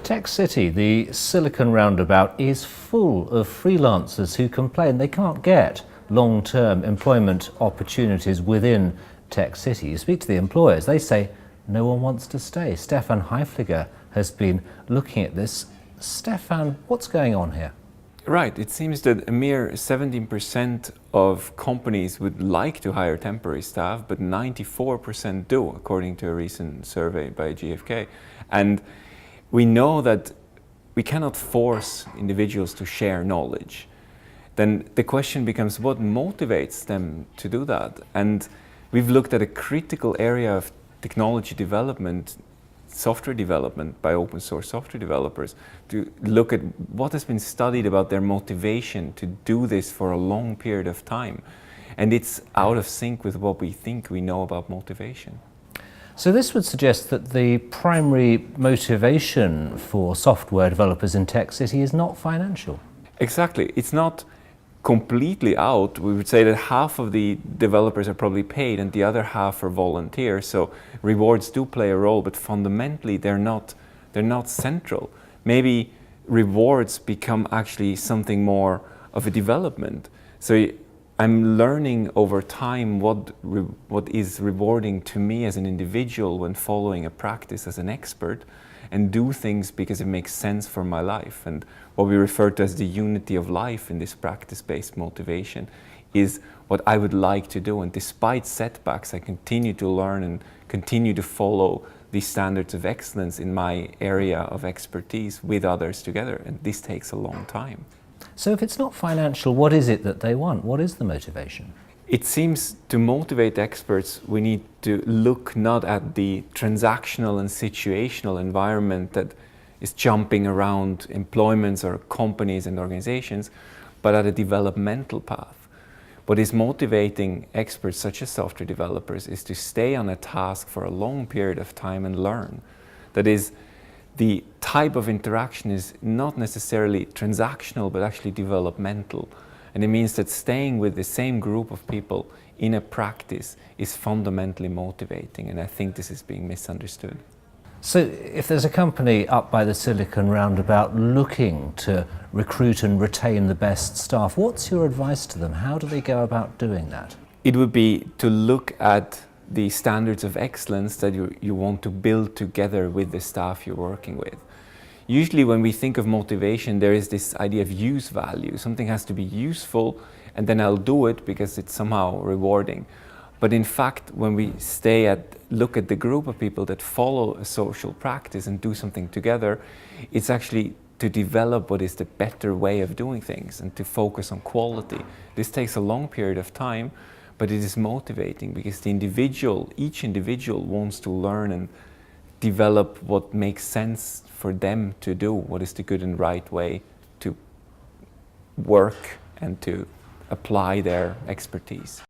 Tech City, the Silicon Roundabout, is full of freelancers who complain they can't get long-term employment opportunities within Tech City. You speak to the employers, they say no one wants to stay. Stefan Haefliger has been looking at this. Stefan, what's going on here? Right, it seems that a mere 17% of companies would like to hire temporary staff, but 94% do, according to a recent survey by GfK. And we know that we cannot force individuals to share knowledge. Then the question becomes, what motivates them to do that? And we've looked at a critical area of technology development, software development by open source software developers, to look at what has been studied about their motivation to do this for a long period of time. And it's out of sync with what we think we know about motivation. So this would suggest that the primary motivation for software developers in Tech City is not financial. Exactly. It's not completely out. We would say that half of the developers are probably paid and the other half are volunteers. So rewards do play a role, but fundamentally they're not central. Maybe rewards become actually something more of a development. So I'm learning over time what is rewarding to me as an individual when following a practice as an expert, and do things because it makes sense for my life. And what we refer to as the unity of life in this practice-based motivation is what I would like to do. And despite setbacks, I continue to learn and continue to follow these standards of excellence in my area of expertise with others together. And this takes a long time. So if it's not financial, what is it that they want? What is the motivation? It seems to motivate experts, we need to look not at the transactional and situational environment that is jumping around employments or companies and organizations, but at a developmental path. What is motivating experts such as software developers is to stay on a task for a long period of time and learn. That is, the type of interaction is not necessarily transactional, but actually developmental. And it means that staying with the same group of people in a practice is fundamentally motivating, and I think this is being misunderstood. So if there's a company up by the Silicon Roundabout looking to recruit and retain the best staff, what's your advice to them? How do they go about doing that? It would be to look at the standards of excellence that you want to build together with the staff you're working with. Usually when we think of motivation, there is this idea of use value. Something has to be useful and then I'll do it because it's somehow rewarding. But in fact, when we look at the group of people that follow a social practice and do something together, it's actually to develop what is the better way of doing things and to focus on quality. This takes a long period of time, but it is motivating because each individual wants to learn and develop what makes sense for them to do, what is the good and right way to work and to apply their expertise.